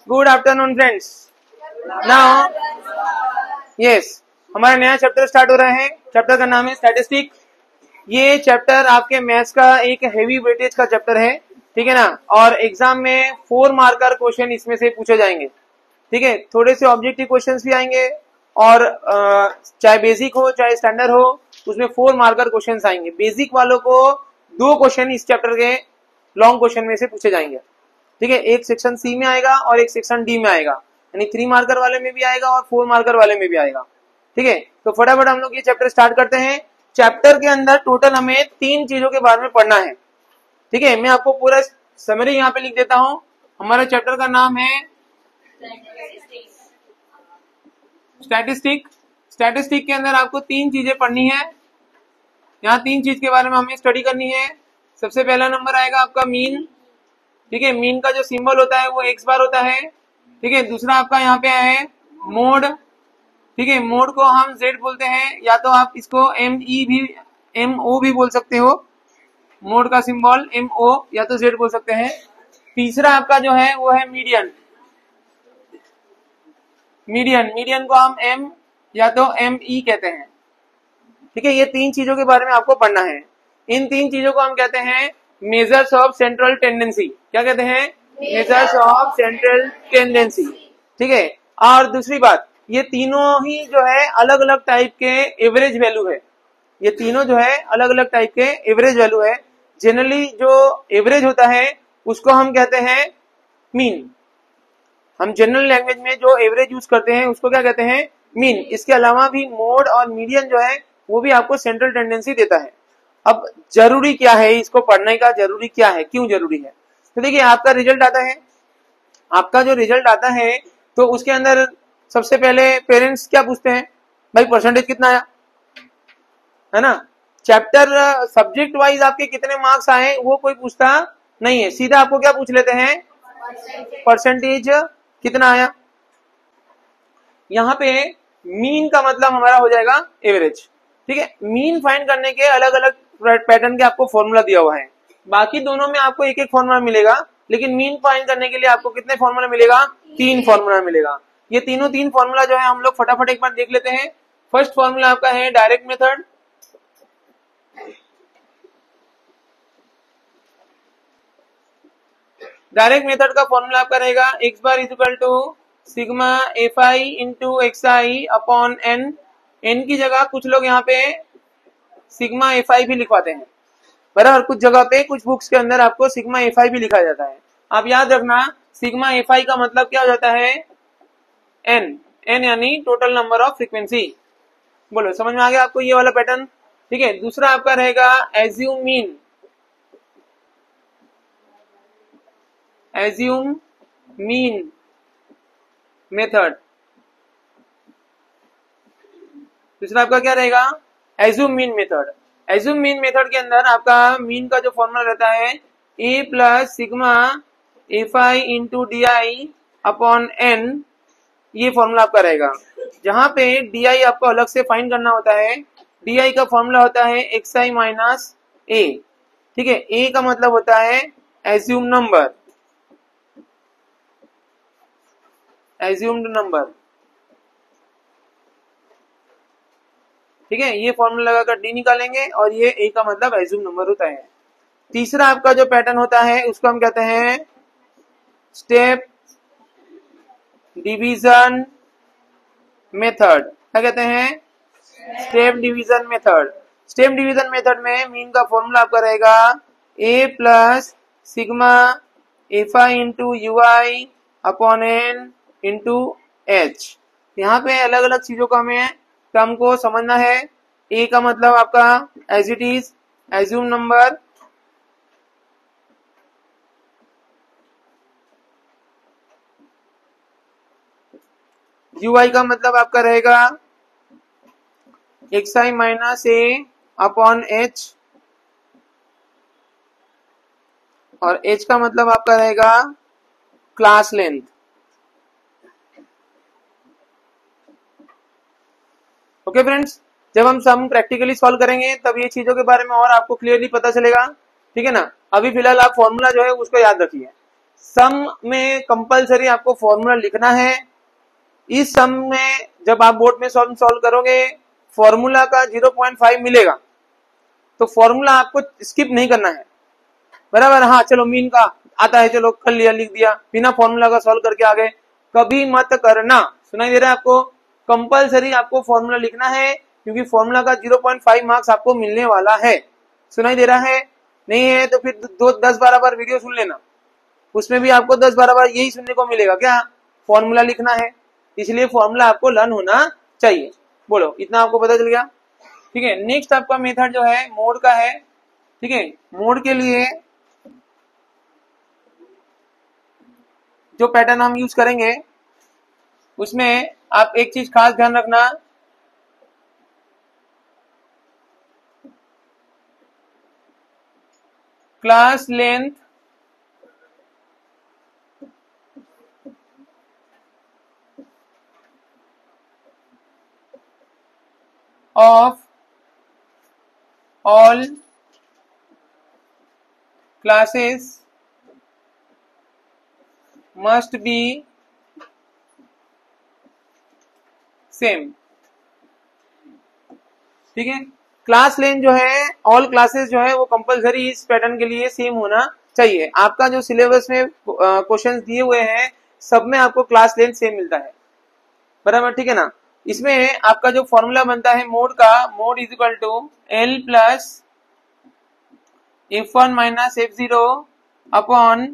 Good afternoon friends. Now yes, हमारा नया chapter start हो रहा है। चैप्टर का नाम है स्टैटिस्टिक। ये चैप्टर आपके मैथ्स का एक हेवी वेटेज का चैप्टर है, ठीक है ना। और एग्जाम में 4 मार्कर क्वेश्चन इसमें से पूछे जाएंगे, ठीक है। थोड़े से ऑब्जेक्टिव क्वेश्चंस भी आएंगे और चाहे बेसिक हो चाहे स्टैंडर्ड हो, उसमें 4 मार्कर क्वेश्चंस आएंगे। बेसिक वालों को 2 क्वेश्चन इस चैप्टर के लॉन्ग क्वेश्चन में से पूछे जाएंगे, ठीक है। एक सेक्शन सी में आएगा और एक सेक्शन डी में आएगा, यानी 3 मार्कर वाले में भी आएगा और 4 मार्कर वाले में भी आएगा, ठीक है। तो फटाफट हम लोग ये चैप्टर स्टार्ट करते हैं। चैप्टर के अंदर टोटल हमें 3 चीजों के बारे में पढ़ना है, ठीक है। मैं आपको पूरा समरी यहाँ पे लिख देता हूं। हमारे चैप्टर का नाम है स्टैटिस्टिक। स्टैटिस्टिक के अंदर आपको 3 चीजें पढ़नी है। यहाँ 3 चीज के बारे में हमें स्टडी करनी है। सबसे पहला नंबर आएगा आपका मीन, ठीक है। मीन का जो सिंबल होता है वो एक्स बार होता है, ठीक है। दूसरा आपका यहाँ पे है मोड, ठीक है। मोड को हम जेड बोलते हैं, या तो आप इसको एम ओ भी बोल सकते हो। मोड का सिंबल एम ओ या तो जेड बोल सकते हैं। तीसरा आपका जो है वो है मीडियन। मीडियन को हम एम या तो एम ई कहते हैं, ठीक है। ये 3 चीजों के बारे में आपको पढ़ना है। इन 3 चीजों को हम कहते हैं मेजर्स ऑफ सेंट्रल टेंडेंसी। क्या कहते हैं? मेजर्स ऑफ सेंट्रल टेंडेंसी, ठीक है। और दूसरी बात, ये तीनों ही जो है अलग अलग टाइप के एवरेज वैल्यू है। ये तीनों जो है अलग अलग टाइप के एवरेज वैल्यू है। जनरली जो एवरेज होता है उसको हम कहते हैं मीन। हम जनरल लैंग्वेज में जो एवरेज यूज करते हैं उसको क्या कहते हैं? मीन। इसके अलावा भी मोड और मीडियन जो है वो भी आपको सेंट्रल टेंडेंसी देता है। अब जरूरी क्या है इसको पढ़ने का? जरूरी क्या है, क्यों जरूरी है? तो देखिए, आपका रिजल्ट आता है। आपका जो रिजल्ट आता है तो उसके अंदर सबसे पहले पेरेंट्स क्या पूछते हैं? भाई परसेंटेज कितना आया, है ना। चैप्टर सब्जेक्ट वाइज आपके कितने मार्क्स आए वो कोई पूछता नहीं है। सीधा आपको क्या पूछ लेते हैं? परसेंटेज कितना आया। यहाँ पे मीन का मतलब हमारा हो जाएगा एवरेज, ठीक है। मीन फाइंड करने के अलग अलग पैटर्न के आपको फॉर्मूला दिया हुआ है। बाकी दोनों में आपको एक एक फॉर्मूला मिलेगा, लेकिन मीन फाइंड करने के लिए आपको कितने फॉर्मूला मिलेगा? 3 फॉर्मूला मिलेगा। ये तीनों 3 फॉर्मूला जो है हम लोग फटाफट एक बार देख लेते हैं। फर्स्ट फॉर्मूला आपका है डायरेक्ट मेथड। डायरेक्ट मेथड का फॉर्मूला आपका रहेगा X bar is equal to sigma F I into X I upon N. N की जगह कुछ लोग यहाँ पे सिग्मा एफ आई भी लिखवाते हैं, बराबर। कुछ जगह पे कुछ बुक्स के अंदर आपको सिग्मा एफ आई भी लिखा जाता है। आप याद रखना, सिग्मा एफ आई का मतलब क्या हो जाता है? एन। एन यानी टोटल नंबर ऑफ फ्रीक्वेंसी। बोलो, समझ में आ गया आपको ये वाला पैटर्न, ठीक है। दूसरा आपका रहेगा assume mean. Assume mean method. दूसरा आपका क्या रहेगा? Assume mean method. Assume mean method के अंदर आपका मीन का जो फॉर्मूला रहता है A plus sigma F I into D I upon N, ये फॉर्मूला आपका रहेगा। जहां पे डी आई आपको अलग से फाइंड करना होता है। डी आई का फॉर्मूला होता है एक्स आई माइनस ए, ठीक है। ए का मतलब होता है एज्यूम नंबर, एज्यूम्ड नंबर, ठीक है। ये फॉर्मूला लगाकर डी निकालेंगे और ये ए का मतलब एज्यूम नंबर होता है। तीसरा आपका जो पैटर्न होता है उसको हम कहते हैं स्टेप डिवीजन मेथड। क्या कहते हैं? Step division method. Step division method में मीन का फॉर्मूला आपका रहेगा A plus sigma F I into U I upon N into H. यहाँ पे अलग अलग चीजों का हमें टर्म को समझना है। ए का मतलब आपका as it is assume number, U I का मतलब आपका रहेगा X I minus A upon H, और एच का मतलब आपका रहेगा क्लास लेंथ। ओके फ्रेंड्स, जब हम सम प्रैक्टिकली सॉल्व करेंगे तब ये चीजों के बारे में और आपको क्लियरली पता चलेगा, ठीक है ना। अभी फिलहाल आप फॉर्मूला जो है उसको याद रखिए। सम में कंपलसरी आपको फॉर्मूला लिखना है। इस सम में जब आप बोर्ड में सॉल्व करोगे फॉर्मूला का 0.5 मिलेगा, तो फॉर्मूला आपको स्किप नहीं करना है, बराबर। हाँ चलो मीन का आता है, चलो कर लिया, लिख दिया, बिना फॉर्मूला का सॉल्व करके आ गए, कभी मत करना। सुनाई दे रहा है आपको? कंपलसरी आपको फॉर्मूला लिखना है, क्योंकि फॉर्मूला का 0.5 मार्क्स आपको मिलने वाला है। सुनाई दे रहा है? नहीं है तो फिर 10-12 बार वीडियो सुन लेना, उसमें भी आपको 10-12 बार यही सुनने को मिलेगा, क्या फॉर्मूला लिखना है। इसलिए फॉर्मूला आपको लर्न होना चाहिए। बोलो, इतना आपको पता चल गया? ठीक है। नेक्स्ट आपका मेथड जो है मोड का है। ठीक है, मोड के लिए जो पैटर्न हम यूज करेंगे उसमें आप एक चीज खास ध्यान रखना, class length of all classes must be same। ठीक है, क्लास लेंथ जो है ऑल क्लासेस जो है वो कंपलसरी इस पैटर्न के लिए सेम होना चाहिए। आपका जो सिलेबस में क्वेश्चंस दिए हुए हैं सब में आपको क्लास लेंथ सेम मिलता है, बराबर। ठीक है ना। इसमें आपका जो फॉर्मूला बनता है मोड का, mode is equal to L plus F1 minus F0 upon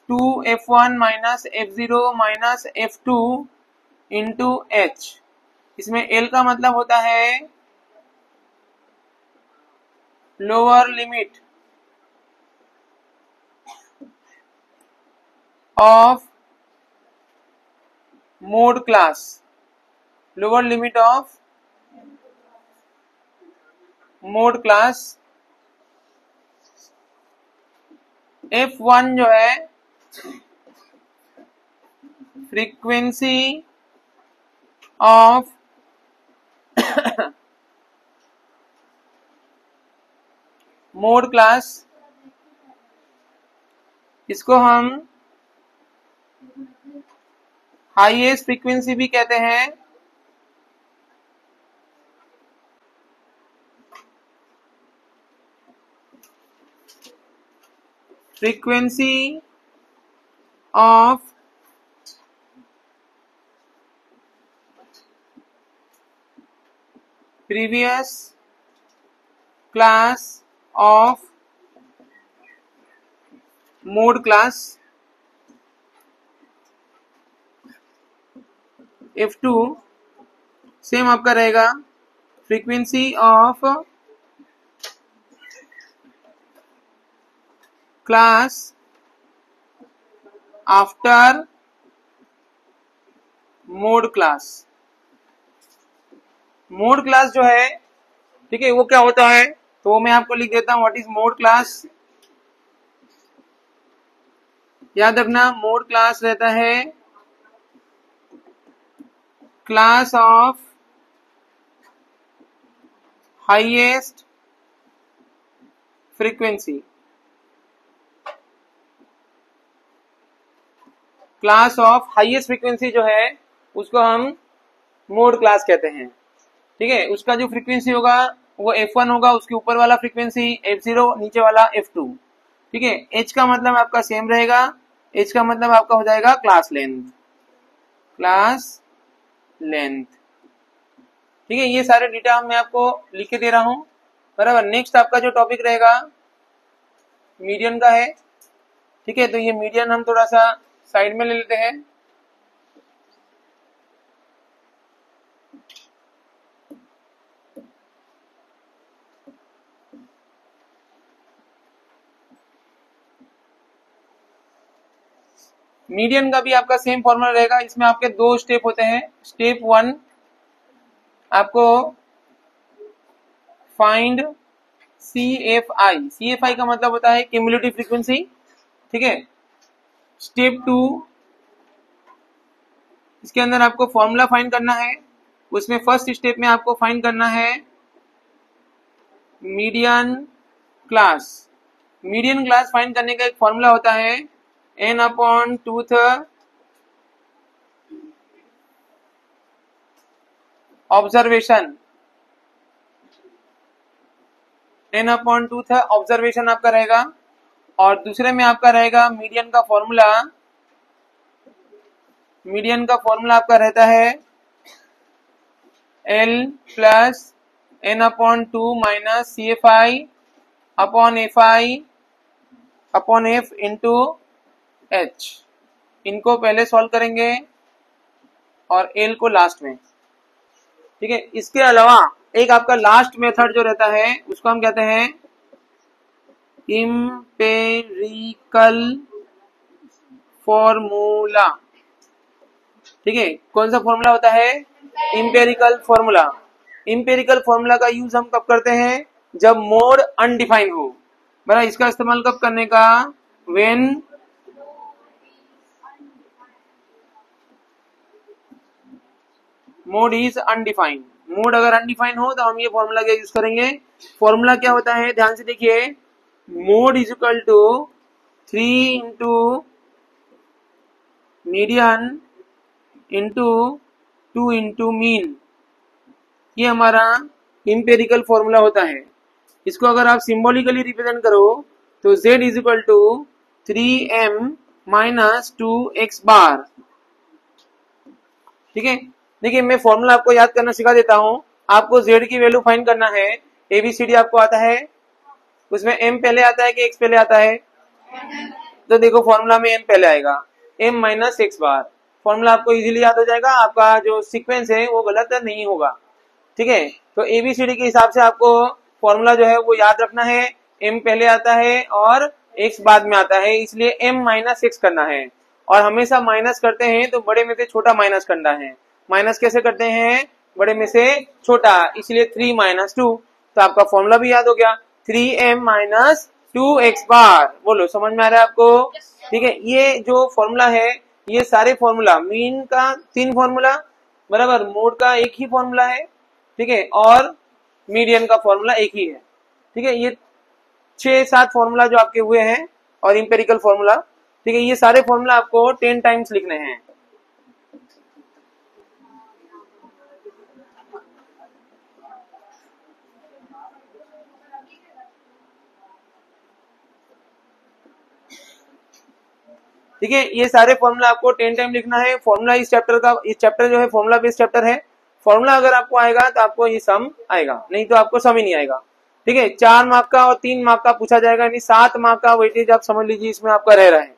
2F1 minus F0 minus F2 into H। इसमें L का मतलब होता है lower limit of mode class, lower limit of mode class. F1 जो है फ्रीक्वेंसी ऑफ मोड क्लास, इसको हम highest frequency भी कहते हैं। Frequency of previous class of mode class. F2 same आपका रहेगा frequency of class after mode class. Mode class जो है, ठीक है, वो क्या होता है तो मैं आपको लिख देता हूं व्हाट इज मोड क्लास। याद रखना मोड क्लास रहता है class of highest frequency. Class of highest frequency जो है उसको हम मोड क्लास कहते हैं। ठीक है, उसका जो फ्रीक्वेंसी होगा वो F1 होगा, उसके ऊपर वाला फ्रीक्वेंसी F0, नीचे वाला F2। ठीक है, H का मतलब आपका सेम रहेगा, H का मतलब आपका हो जाएगा क्लास लेंथ, क्लास लेंथ। ठीक है, ये सारे डेटा मैं आपको लिख के दे रहा हूं, बराबर। नेक्स्ट आपका जो टॉपिक रहेगा मीडियन का है। ठीक है, तो ये मीडियन हम थोड़ा सा साइड में ले लेते हैं। मीडियन का भी आपका सेम फॉर्मूला रहेगा। इसमें आपके दो स्टेप होते हैं। स्टेप 1 आपको फाइंड CFI का मतलब होता है क्यूमुलेटिव फ्रीक्वेंसी। ठीक है, स्टेप 2 इसके अंदर आपको फॉर्मूला फाइंड करना है। उसमें फर्स्ट स्टेप में आपको फाइंड करना है median class. Median class find करने का एक फॉर्मूला होता है n upon 2th observation, n upon 2th observation आपका रहेगा। और दूसरे में आपका रहेगा मीडियन का फॉर्मूला, मीडियन का फॉर्मूला आपका रहता है L plus n upon 2 minus CFI upon FI upon F into H। इनको पहले सॉल्व करेंगे और L को लास्ट में, ठीक है। इसके अलावा एक आपका लास्ट मेथड जो रहता है उसको हम कहते हैं इम्पेरिकल फॉर्मूला, ठीक है। कौन सा फॉर्मूला होता है? Empirical formula. इम्पेरिकल फॉर्मूला का यूज हम कब करते हैं? जब मोड अनडिफाइन हो। बड़ा इसका इस्तेमाल कब करने का? When mode is undefined. Mode अगर अनडिफाइंड हो तो हम ये फॉर्मूला क्या यूज करेंगे? फॉर्मूला क्या होता है? ध्यान से देखिए, mode is equal to 3 into median into 2 into mean. ये हमारा इम्पेरिकल फॉर्मूला होता है। इसको अगर आप सिंबॉलिकली रिप्रेजेंट करो तो z is equal to 3m minus 2x bar, ठीक है। देखिए मैं फॉर्मूला आपको याद करना सिखा देता हूं। आपको z की वैल्यू फाइंड करना है। ABCD आपको आता है, उसमें m पहले आता है कि x पहले आता है? तो देखो फॉर्मूला में m पहले आएगा, m माइनस x बार। फॉर्मूला आपको इजीली याद हो जाएगा, आपका जो सीक्वेंस है वो गलत नहीं होगा, ठीक है। तो ABCD के हिसाब से आपको फॉर्मूला जो है वो याद रखना है। m पहले आता है और x बाद में आता है, इसलिए m माइनस x करना है। और हमेशा माइनस करते हैं तो बड़े में से छोटा माइनस करना है। माइनस कैसे करते हैं? बड़े में से छोटा, इसलिए 3 माइनस 2। तो आपका फॉर्मूला भी याद हो गया, 3m माइनस 2x बार। बोलो समझ में आ रहा है आपको? ठीक है। ये जो फॉर्मूला है, ये सारे फॉर्मूला, मीन का 3 फॉर्मूला बराबर, मोड का एक ही फॉर्मूला है, ठीक है, और मीडियन का फॉर्मूला एक ही है, ठीक है। ये 6-7 फॉर्मूला जो आपके हुए हैं और इंपेरिकल फॉर्मूला, ठीक है, ये सारे फॉर्मूला आपको 10 टाइम्स लिखने हैं। ठीक है, ये सारे फॉर्मूला आपको 10 टाइम लिखना है। फॉर्मूला इस चैप्टर का, इस चैप्टर जो है फॉर्मूला बेस्ड चैप्टर है। फॉर्मूला अगर आपको आएगा तो आपको ये सम आएगा, नहीं तो आपको सम ही नहीं आएगा, ठीक है। 4 मार्क का और 3 मार्क का पूछा जाएगा, यानी 7 मार्क का वेटेज आप समझ लीजिए इसमें आपका रह रहा है,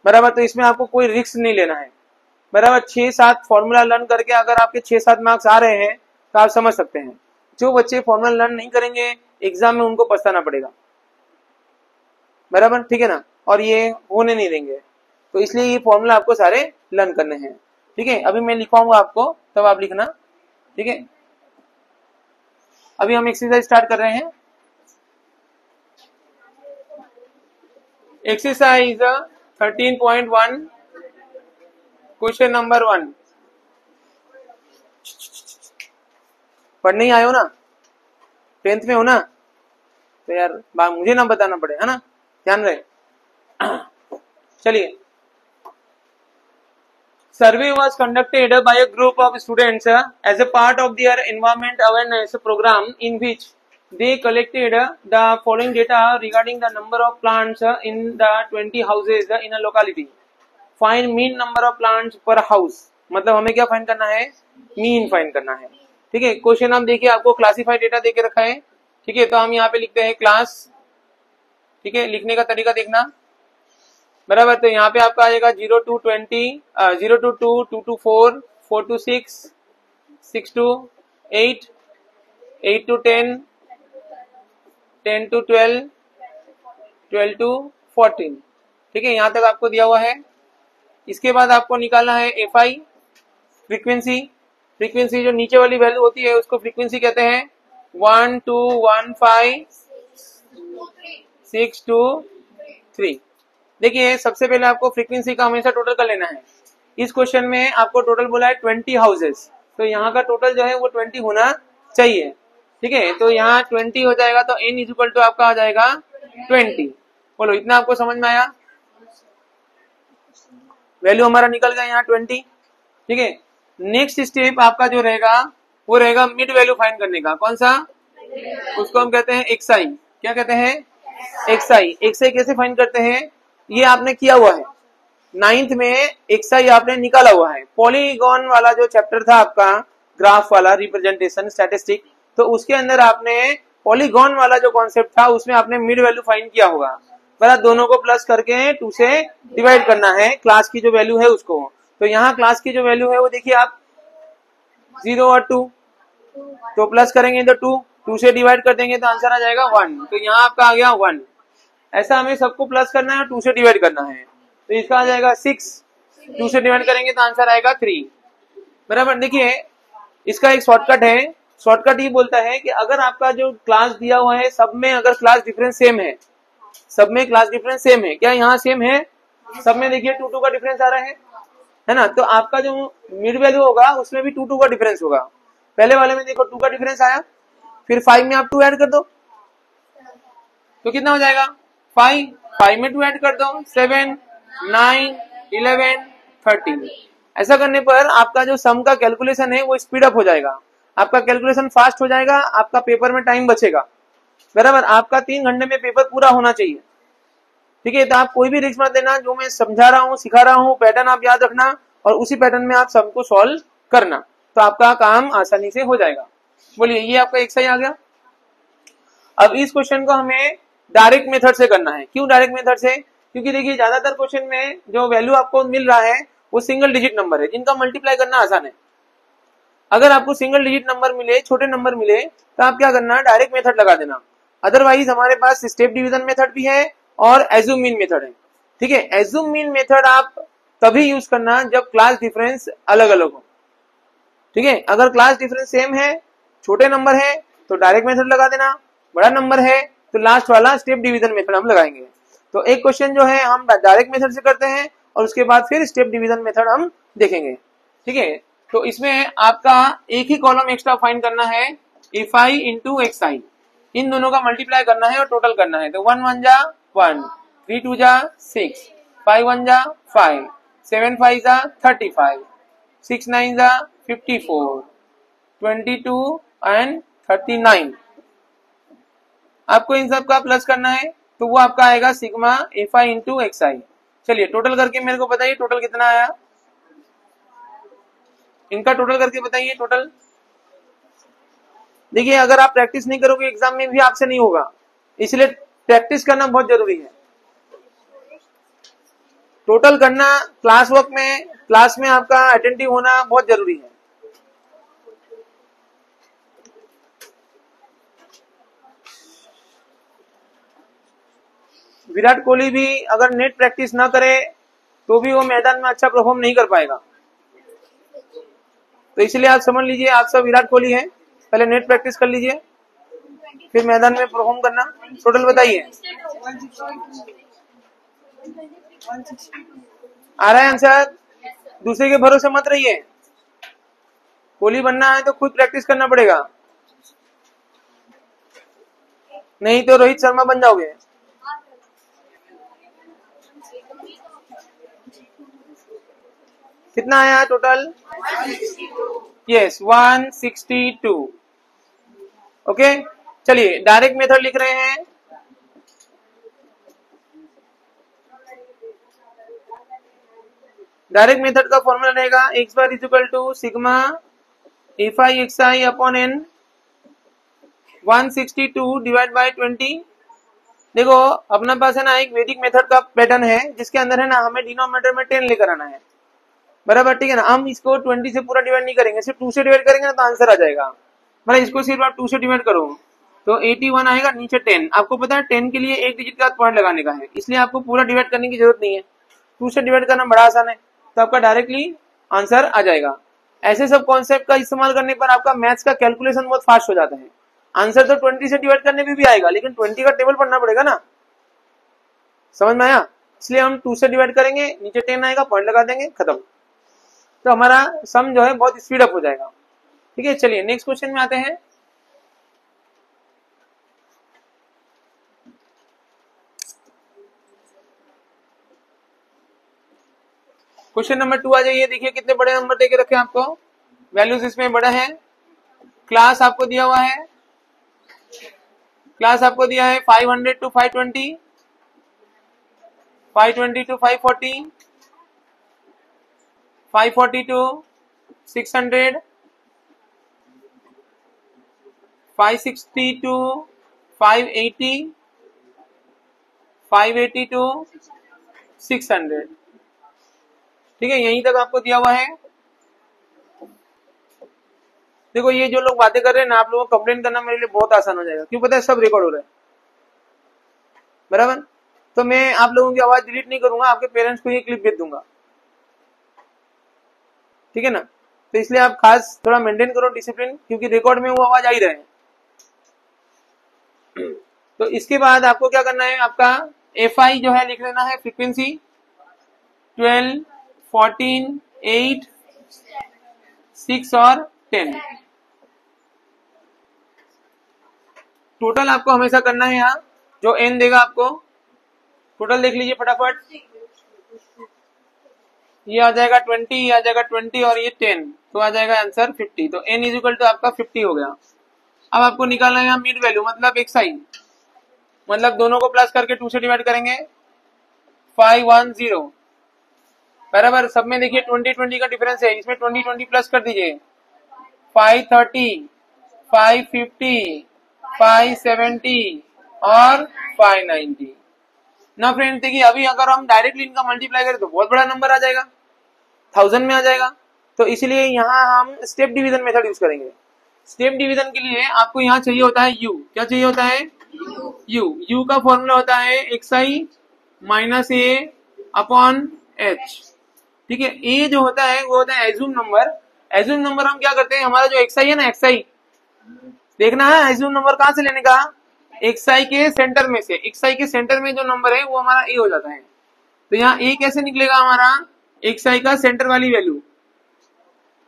बराबर। तो इसमें आपको कोई रिस्क नहीं लेना है, बराबर। 6-7 फॉर्मूला लर्न करके अगर आपके 6-7 मार्क्स आ रहे हैं तो आप समझ सकते हैं। जो बच्चे फॉर्मूला लर्न नहीं करेंगे एग्जाम में उनको पछताना पड़ेगा, बराबर, ठीक है ना। और ये होने नहीं देंगे, तो इसलिए ये फॉर्मूला आपको सारे लर्न करने हैं, ठीक है। अभी मैं लिखवाऊंगा आपको, तब आप लिखना, ठीक है। अभी हम एक्सरसाइज स्टार्ट कर रहे हैं। Exercise 13.1 question number 1। पढ़ने ही आए हो ना, 10th में हो ना, तो यार मुझे ना बताना पड़े, है ना, ध्यान रहे। चलिए, survey was conducted by a group of students as a part of their environment awareness program, in which they collected the following data regarding the number of plants in the 20 houses in a locality. Find mean number of plants per house। मतलब हमें क्या find करना है? Mean find करना है, ठीक है। Question हम देखिए, आपको क्लासिफाइड डेटा देके रखा है, ठीक है। तो हम यहाँ पे लिखते हैं क्लास, ठीक है। लिखने का तरीका देखना, बराबर। तो यहाँ पे आपका आएगा 0 to 20, 0 to 2, 2 to 4, 4 to 6, 6 to 8, 8 to 10, 10 to 12, 12 to 14, ठीक है। यहाँ तक आपको दिया हुआ है। इसके बाद आपको निकालना है FI, फ्रीक्वेंसी। फ्रीक्वेंसी जो नीचे वाली वैल्यू होती है उसको फ्रीक्वेंसी कहते हैं। 1 2 1 5 6 2 3। देखिए सबसे पहले आपको फ्रीक्वेंसी का हमेशा टोटल कर लेना है। इस क्वेश्चन में आपको टोटल बोला है 20 हाउसेस, तो यहाँ का टोटल जो है वो 20 होना चाहिए, ठीक है। तो यहाँ 20 हो जाएगा, तो n इक्वल टू आपका आ जाएगा 20। बोलो इतना आपको समझ में आया? वैल्यू हमारा निकल गया यहाँ 20। ठीक है, नेक्स्ट स्टेप आपका जो रहेगा वो रहेगा मिड वैल्यू फाइंड करने का। कौन सा? उसको हम कहते हैं एक्सआई। क्या कहते हैं? एक्सआई। एक्सआई कैसे फाइंड करते हैं? ये आपने किया हुआ है 9th में, एक्सआई आपने निकाला हुआ है। पॉलीगॉन वाला जो चैप्टर था आपका, ग्राफ वाला रिप्रेजेंटेशन स्टैटिस्टिक, तो उसके अंदर आपने पॉलीगॉन वाला जो कॉन्सेप्ट था उसमें आपने मिड वैल्यू फाइंड किया होगा। बराबर, दोनों को प्लस करके 2 से डिवाइड करना है क्लास की जो वैल्यू है उसको। तो यहाँ क्लास की जो वैल्यू है वो देखिए आप 0 और 2, तो प्लस करेंगे तो 2 से डिवाइड कर देंगे तो आंसर आ जाएगा 1। तो यहाँ आपका आ गया 1। ऐसा हमें सबको प्लस करना है और 2 से डिवाइड करना है, तो इसका आ जाएगा 6। 2 से डिवाइड करेंगे तो आंसर आएगा 3। बराबर, देखिए इसका एक शॉर्टकट है। शॉर्टकट ये बोलता है कि अगर आपका जो क्लास दिया हुआ है सब में अगर क्लास डिफरेंस सेम है, सब में क्लास डिफरेंस सेम है, क्या यहाँ सेम है? सब में देखिए 2 का डिफरेंस आ रहा है ना, तो आपका जो मिड वैल्यू होगा उसमें भी 2 का डिफरेंस होगा। पहले वाले में देखो 2 का डिफरेंस आया, फिर 5 में आप 2 ऐड कर दो तो कितना हो जाएगा? 5 में 2 ऐड कर दो 7, 9, 11, 13। ऐसा करने पर आपका जो सम का कैलकुलेशन है वो स्पीड अप हो जाएगा, आपका कैलकुलेशन फास्ट हो जाएगा, आपका पेपर में टाइम बचेगा। बराबर, आपका 3 घंटे में पेपर पूरा होना चाहिए। ठीक है, तो आप कोई भी रिस्क मत लेना, जो मैं समझा रहा हूँ सिखा रहा हूँ पैटर्न आप याद रखना और उसी पैटर्न में आप सबको सॉल्व करना, तो आपका काम आसानी से हो जाएगा। बोलिए, ये आपका एक्सरसाइज आ गया। अब इस क्वेश्चन को हमें डायरेक्ट मेथड से करना है। क्यों डायरेक्ट मेथड से? क्योंकि देखिए ज्यादातर क्वेश्चन में जो वैल्यू आपको मिल रहा है वो सिंगल डिजिट नंबर है जिनका मल्टीप्लाई करना आसान है। अगर आपको सिंगल डिजिट नंबर मिले, छोटे नंबर मिले, तो आप क्या करना, डायरेक्ट मेथड लगा देना। अदरवाइज हमारे पास स्टेप डिवीजन मेथड भी है और एज्यूम मीन मेथड है। ठीक है, एज्यूम मीन मेथड आप तभी यूज करना जब क्लास डिफरेंस अलग अलग हो। ठीक है, अगर क्लास डिफरेंस सेम है, छोटे नंबर है, तो डायरेक्ट मेथड लगा देना, बड़ा नंबर है तो लास्ट वाला स्टेप डिवीजन मेथड हम लगाएंगे। तो एक क्वेश्चन जो है हम डायरेक्ट मेथड से करते हैं और उसके बाद फिर स्टेप डिवीजन मेथड हम देखेंगे। ठीक है, तो इसमें आपका एक ही कॉलम एक्स्ट्रा फाइंड करना है, एफ आई इंटू एक्स आई। इन दोनों का मल्टीप्लाई करना है और टोटल करना है। तो 1 1 जा 1, 3 2 जा 6, 5 1 जा 5, 7 5 जा 35, 6 9 जा 54, 22 एंड 39। आपको इन सब का प्लस करना है तो वो आपका आएगा sigma F I into X I. चलिए टोटल करके मेरे को बताइए टोटल कितना आया, इनका टोटल करके बताइए टोटल। देखिए अगर आप प्रैक्टिस नहीं करोगे एग्जाम में भी आपसे नहीं होगा, इसलिए प्रैक्टिस करना बहुत जरूरी है। टोटल करना क्लास वर्क में, क्लास में आपका अटेंटिव होना बहुत जरूरी है। विराट कोहली भी अगर नेट प्रैक्टिस ना करे तो भी वो मैदान में अच्छा परफॉर्म नहीं कर पाएगा। तो इसलिए आप समझ लीजिए आप सब विराट कोहली हैं, पहले नेट प्रैक्टिस कर लीजिए फिर मैदान में परफॉर्म करना। टोटल बताइए, आ रहा है आंसर? दूसरे के भरोसे मत रहिए, कोहली बनना है तो खुद प्रैक्टिस करना पड़ेगा, नहीं तो रोहित शर्मा बन जाओगे। कितना आया टोटल? यस 162। ओके, चलिए डायरेक्ट मेथड लिख रहे हैं। डायरेक्ट मेथड का फॉर्मूला रहेगा X bar is equal to sigma F I X I upon N 162 divide by 20। देखो अपना पास है ना एक वैदिक मेथड का पैटर्न है जिसके अंदर है ना हमें डिनोमिनेटर में 10 लेकर आना है। बराबर, ठीक है ना। हम इसको 20 से पूरा डिवाइड नहीं करेंगे, सिर्फ 2 से डिवाइड करेंगे ना तो आंसर आ जाएगा। मतलब इसको सिर्फ आप 2 से डिवाइड करो तो 81 आएगा, नीचे 10। आपको पता है 10 के लिए एक डिजिट का पॉइंट लगाने का है, इसलिए आपको पूरा डिवाइड करने की जरूरत नहीं है, 2 से डिवाइड करना बड़ा आसान है, तो आपका डायरेक्टली आंसर आ जाएगा। ऐसे सब कॉन्सेप्ट का इस्तेमाल करने पर आपका मैथ्स का कैलकुलेशन बहुत फास्ट हो जाता है। आंसर तो 20 से डिवाइड करने में भी आएगा, लेकिन 20 का टेबल पढ़ना पड़ेगा ना, समझ में आया? इसलिए हम 2 से डिवाइड करेंगे, नीचे 10 आएगा, पॉइंट लगा देंगे, खत्म। तो हमारा सम जो है बहुत स्पीड अप हो जाएगा। ठीक है, चलिए नेक्स्ट क्वेश्चन में आते हैं। क्वेश्चन नंबर 2 आ जाइए। देखिए कितने बड़े नंबर देके रखे हैं आपको, वैल्यूज इसमें बड़ा है। क्लास आपको दिया हुआ है, क्लास आपको दिया है 500 to 520, 520 to 540, 540 to 600, 560 to 580, 580 to 600। ठीक है, यहीं तक आपको दिया हुआ है। देखो ये जो लोग बातें कर रहे हैं ना, आप लोगों को कंप्लेन करना मेरे लिए बहुत आसान हो जाएगा, क्यों पता है, सब रिकॉर्ड हो रहा है, बराबर। तो मैं आप लोगों की आवाज डिलीट नहीं करूंगा, आपके पेरेंट्स को ये क्लिप भेज दूंगा, ठीक है ना। तो इसलिए आप खास थोड़ा मेंटेन करो डिसिप्लिन, क्योंकि रिकॉर्ड में वो आवाज आ ही रहे हैं। तो इसके बाद आपको क्या करना है, आपका FI जो है लिख लेना है, फ्रीक्वेंसी 12, 14, 8, 6 और 10। टोटल आपको हमेशा करना है, यहाँ जो n देगा आपको टोटल देख लीजिए फटाफट। ये आ जाएगा 20, ये आ जाएगा 20 और ये 10, तो आ जाएगा आंसर 50। तो n इक्वल टू आपका 50 हो गया। अब आपको निकालना है यहाँ मिड वैल्यू, मतलब xi, मतलब दोनों को प्लस करके 2 से डिवाइड करेंगे, 510 बराबर। सब में देखिए 20-20 का डिफरेंस है, इसमें 20-20 प्लस कर दीजिए, 530, 550, 570 और 590 ना फ्रेंड। देखिए अभी अगर हम डायरेक्टली इनका मल्टीप्लाई करें तो बहुत बड़ा नंबर आ जाएगा, 1000 में आ जाएगा। तो इसलिए यहाँ हम स्टेप डिवीजन मेथड यूज करेंगे। स्टेप डिवीजन के लिए आपको यहाँ चाहिए होता है u, क्या चाहिए होता है, u का फॉर्मूला होता है xi minus a upon h। ठीक है, a जो होता है वो होता है एज्यूम नंबर। एज्यूम नंबर हम क्या करते हैं, हमारा जो xi है ना, xi देखना है एज्यूम नंबर कहां से लेने का, xi के सेंटर में से। xi के सेंटर में जो नंबर है वो हमारा a हो जाता है। तो यहाँ a कैसे निकलेगा, हमारा xi का सेंटर वाली वैल्यू,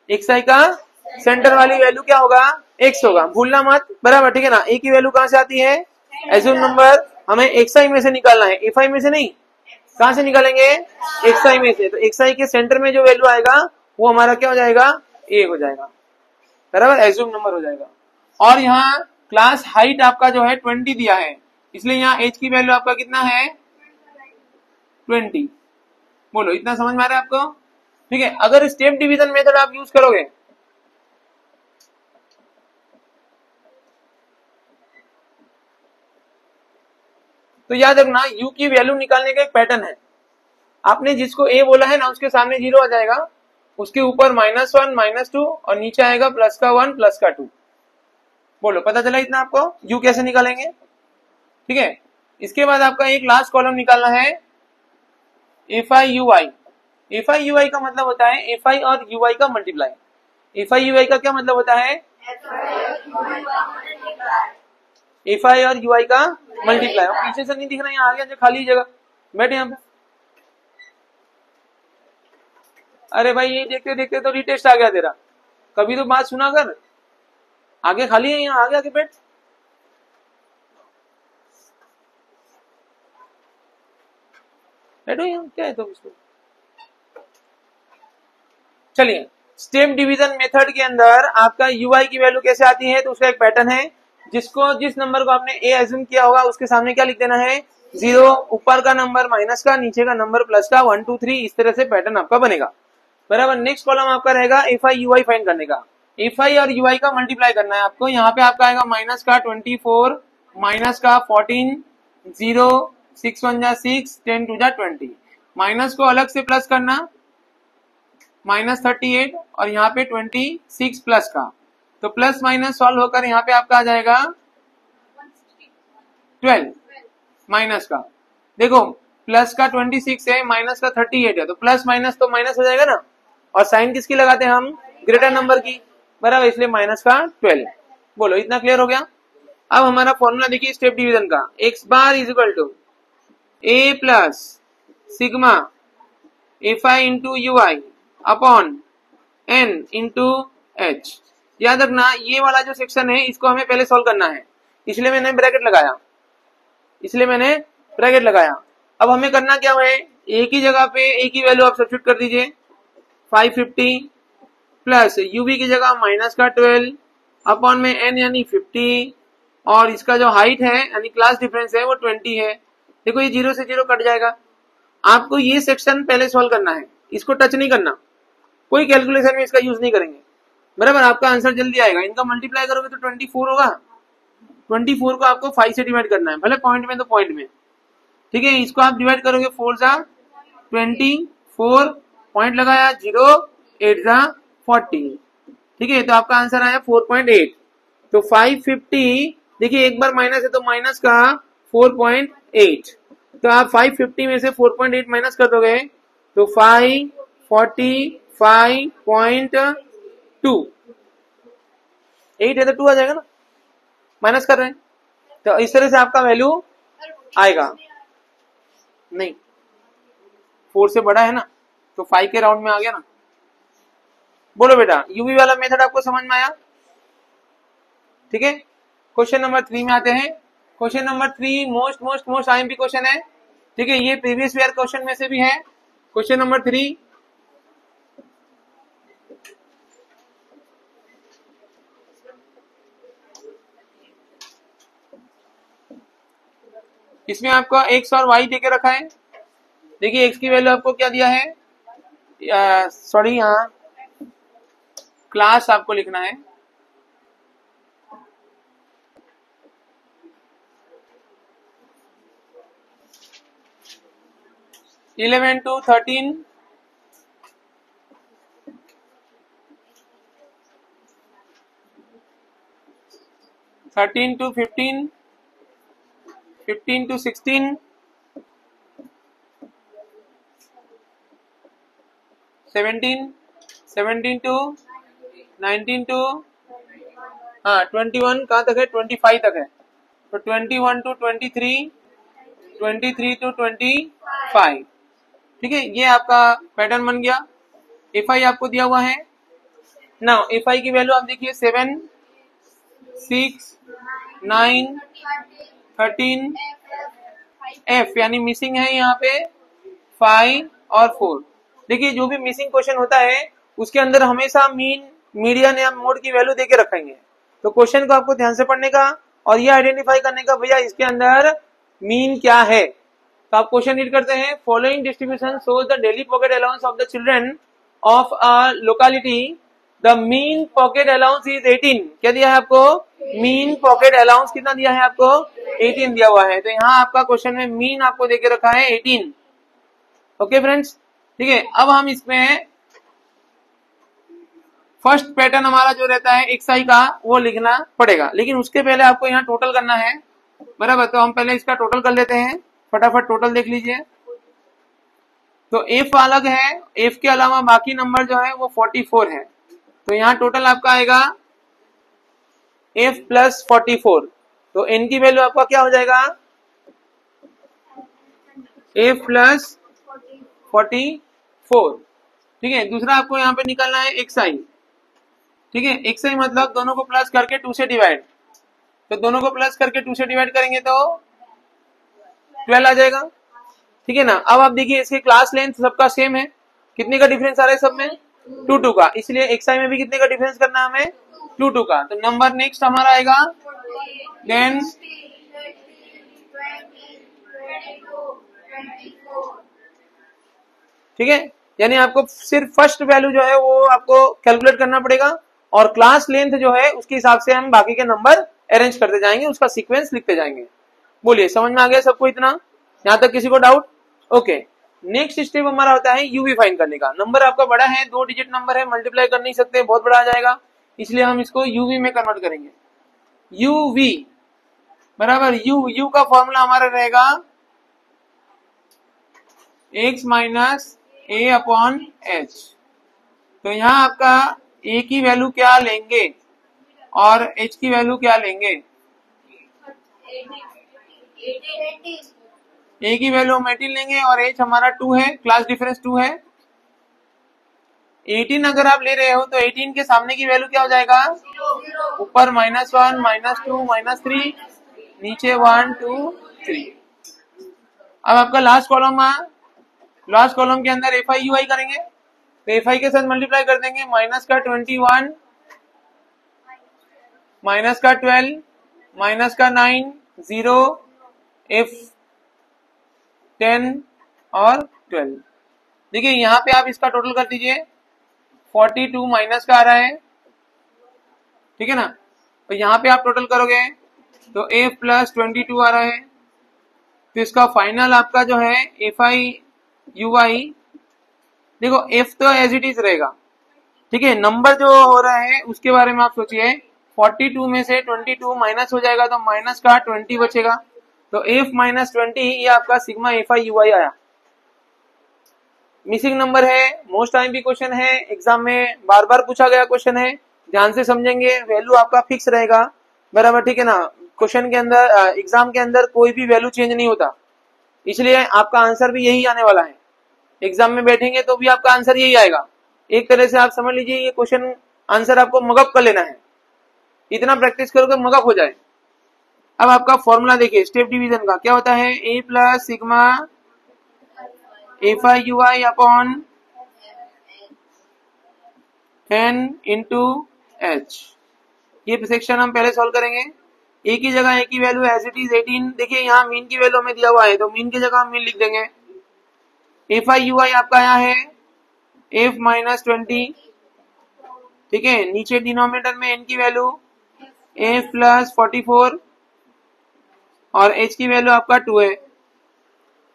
xi का सेंटर वाली वैल्यू क्या होगा, x होगा, भूलना मत, बराबर, ठीक है ना। a की वैल्यू कहां से आती है, एज्यूम नंबर हमें xi में से निकालना है, fi में से नहीं। कहां से निकालेंगे, xi में से। तो xi के सेंटर में जो वैल्यू आएगा वो हमारा क्या हो जाएगा, a हो जाएगा, बराबर, एज्यूम नंबर हो जाएगा। और यहाँ क्लास हाइट आपका जो है 20 दिया है, इसलिए यहाँ h की वैल्यू आपका कितना है, 20। बोलो इतना समझ में आ रहा है आपको, ठीक है। अगर स्टेप डिवीजन मेथड आप यूज करोगे तो याद रखना u की वैल्यू निकालने का एक पैटर्न है। आपने जिसको a बोला है ना, उसके सामने 0 आ जाएगा, उसके ऊपर -1, -2 और नीचे आएगा +1 +2। बोलो पता चला इतना आपको, u कैसे निकालेंगे, ठीक है। इसके बाद आपका एक लास्ट कॉलम निकालना है FI/UI। FI/UI का मतलब होता है FI और UI का मल्टीप्लाई। FI/UI का क्या मतलब होता है, FI और UI का मल्टीप्लाई। और पीछे से नहीं दिख रहा, यहाँ आ गया, खाली जगह बैठे यहाँ पे। अरे भाई ये देखते देखते तो रिटेस्ट आ गया तेरा, कभी तो बात सुना कर, आगे खाली है, यहाँ आगे आके बैठ। बैठो यहाँ, क्या है तो इसको। चलिए, स्टेप डिवीजन मेथड के अंदर आपका UI की वैल्यू कैसे आती है, तो उसका एक पैटर्न है, जिस नंबर को आपने a एज्यूम किया होगा उसके सामने क्या लिख देना है, 0, ऊपर का नंबर माइनस का, नीचे का नंबर प्लस का, 1 2 3, इस तरह से पैटर्न आपका बनेगा, बराबर। नेक्स्ट कॉलम आपका रहेगा FI/UI फाइंड करने का। FI और UI का मल्टीप्लाई करना है आपको। यहाँ पे आपका आएगा माइनस का 24, माइनस का 14, 0, 6 1 जा 6, 10 2 जा 20। माइनस को अलग से प्लस करना, -38 और यहाँ पे 26 प्लस का, तो प्लस माइनस सॉल्व होकर यहाँ पे आपका आ जाएगा 12 माइनस का। देखो प्लस का 26 है, माइनस का 38 है, तो प्लस माइनस तो माइनस हो जाएगा ना, और साइन किसकी लगाते हैं हम, ग्रेटर नंबर की, बराबर, इसलिए माइनस का 12। बोलो इतना क्लियर हो गया। अब हमारा फॉर्मूला देखिए स्टेप डिवीजन का, x bar is equal to a plus sigma FI into UI upon n into h। याद रखना ये वाला जो सेक्शन है इसको हमें पहले सॉल्व करना है, इसलिए मैंने ब्रैकेट लगाया, अब हमें करना क्या है, ए की जगह पे ए की वैल्यू आप सब्स्टिट्यूट कर दीजिए 550 प्लस यूवी की जगह माइनस का 12 अपॉन में एन यानी 50 और इसका जो हाइट है यानी क्लास डिफरेंस है वो 20 है। देखो ये 0 से 0 कट जाएगा। आपको ये सेक्शन पहले सॉल्व करना है, इसको टच नहीं करना, कोई कैलकुलेशन में इसका यूज नहीं करेंगे, बराबर। आपका आंसर जल्दी आएगा। इनका मल्टीप्लाई करोगे तो 24 होगा। 24 को आपको 5 से डिवाइड करना है, भले पॉइंट में तो पॉइंट में, ठीक है। इसको आप डिवाइड करोगे 4 जा 24 पॉइंट लगाया 0 8 जा 40, ठीक है। तो आपका आंसर आया 4.8। तो 550 देखिए एक बार माइनस है तो माइनस का 4.8, तो आप 550 में से 4.8 माइनस कर दोगे तो 545.2 8 है तो 2 आ जाएगा ना, माइनस कर रहे हैं तो इस तरह से आपका वैल्यू आएगा। नहीं 4 से बड़ा है ना तो 5 के राउंड में आ गया ना। बोलो बेटा यूवी वाला मेथड आपको समझ में आया, ठीक है। क्वेश्चन नंबर 3 में आते हैं। Question number 3 most IMP question है, ठीक है। ये प्रीवियस ईयर क्वेश्चन में से भी है। क्वेश्चन नंबर 3 इसमें आपका एक्स और वाई देके रखा है। देखिए एक्स की वैल्यू आपको क्या दिया है, सॉरी यहाँ क्लास आपको लिखना है, eleven to 13 13 to 15 15 to 16 17 to 19 to 21 कहाँ तक है 25 तक है। तो 21 to 23 23 to 25, ठीक है। ये आपका पैटर्न बन गया। एफ आई आपको दिया हुआ है ना, एफ आई की वैल्यू आप देखिए 7 6 9 13 एफ यानी मिसिंग है यहाँ पे 5 और 4। देखिए जो भी मिसिंग क्वेश्चन होता है उसके अंदर हमेशा मीन मीडियन या मोड की वैल्यू देके रखेंगे। तो क्वेश्चन को आपको ध्यान से पढ़ने का और ये आइडेंटिफाई करने का भैया इसके अंदर मीन क्या है। तो आप क्वेश्चन रीड करते हैं, following distribution shows the daily pocket allowance of the children of a locality, the mean pocket allowance is 18। क्या दिया है आपको, मीन पॉकेट अलाउंस कितना दिया है आपको 18 दिया हुआ है। तो यहाँ आपका क्वेश्चन में मीन आपको देके रखा है 18। ओके फ्रेंड्स, ठीक है। अब हम इसमें फर्स्ट पैटर्न हमारा जो रहता है एक्सआई का वो लिखना पड़ेगा, लेकिन उसके पहले आपको यहाँ टोटल करना है, बराबर। तो हम पहले इसका टोटल कर लेते हैं, फटाफट टोटल देख लीजिए। तो एफ अलग है, एफ के अलावा बाकी नंबर जो है वो 44 है। तो यहाँ टोटल आपका आएगा एफ प्लस 44। तो एन की वैल्यू आपका क्या हो जाएगा, एफ प्लस 44, ठीक है। दूसरा आपको यहाँ पे निकालना है एक्सआई, ठीक है। एक्सआई मतलब दोनों को प्लस करके 2 से डिवाइड, तो दोनों को प्लस करके 2 से डिवाइड करेंगे तो 12 आ जाएगा, ठीक है ना। अब आप देखिए इसके क्लास लेंथ सबका सेम है, कितने का डिफरेंस आ रहा है सब में 2 का, इसलिए एक्सआई में भी कितने का डिफरेंस करना है हमें 2 का। तो नंबर नेक्स्ट हमारा आएगा देन 24, ठीक है। यानी आपको सिर्फ फर्स्ट वैल्यू जो है वो आपको कैलकुलेट करना पड़ेगा और क्लास लेंथ जो है उसके हिसाब से हम बाकी के नंबर अरेंज करते जाएंगे, उसका सीक्वेंस लिखते जाएंगे। बोलिए समझ में आ गया सबको इतना, यहाँ तक किसी को डाउट? ओके, नेक्स्ट स्टेप हमारा होता है यूवी फाइंड करने का। नंबर आपका बड़ा है, 2 डिजिट नंबर है, मल्टीप्लाई कर नहीं सकते, बहुत बड़ा आ जाएगा, इसलिए हम इसको यूवी में कन्वर्ट करेंगे। यूवी बराबर यू का फॉर्मूला हमारा रहेगा x minus A upon H. तो यहाँ आपका ए की वैल्यू क्या लेंगे और एच की वैल्यू क्या लेंगे, ए की वैल्यू हम 18 लेंगे और एच हमारा 2 है, क्लास डिफरेंस 2 है। 18 अगर आप ले रहे हो तो 18 के सामने की वैल्यू क्या हो जाएगा, ऊपर -1 -2 -3, नीचे 1 2 3। अब आपका लास्ट कॉलम लास्ट कॉलम के अंदर एफ आई यू आई करेंगे तो एफ आई के साथ मल्टीप्लाई कर देंगे, माइनस का 21 माइनस का 12 माइनस का 9 0 एफ 10 और 12। देखिए यहाँ पे आप इसका टोटल कर दीजिए, 42 माइनस का आ रहा है, ठीक है ना। तो यहाँ पे आप टोटल करोगे तो एफ प्लस 22 आ रहा है, तो इसका फाइनल आपका जो है एफ आई यू आई, देखो एफ तो एज इट इज रहेगा, ठीक है। नंबर जो हो रहा है उसके बारे में आप सोचिए, 42 में से 22 माइनस हो जाएगा तो माइनस का 20 बचेगा, तो एफ माइनस 20 ये आपका सिग्मा एफ आई यू आई आया। मिसिंग नंबर है, मोस्ट टाइम भी क्वेश्चन है, एग्जाम में बार बार पूछा गया क्वेश्चन है, ध्यान से समझेंगे, वैल्यू आपका फिक्स रहेगा बराबर, ठीक है ना। क्वेश्चन के अंदर एग्जाम के अंदर कोई भी वैल्यू चेंज नहीं होता, इसलिए आपका आंसर भी यही आने वाला है। एग्जाम में बैठेंगे तो भी आपका आंसर यही आएगा। एक तरह से आप समझ लीजिए ये क्वेश्चन आंसर आपको मगअप कर लेना है, इतना प्रैक्टिस करोगे मगअप हो जाए। अब आपका फॉर्मूला देखिए स्टेप डिवीजन का क्या होता है, A plus sigma F I U I upon N into H. ये सेक्शन हम पहले सॉल्व करेंगे। ए की जगह ए की वैल्यू एज इट इज 18, देखिए यहाँ मीन की वैल्यू हमें दिया हुआ है तो मीन की जगह हम मीन लिख देंगे। एफ आई यू आई आपका यहाँ है एफ माइनस 20, ठीक है। नीचे डिनोमिनेटर में एन की वैल्यू एफ प्लस 44 और एच की वैल्यू आपका 2 है।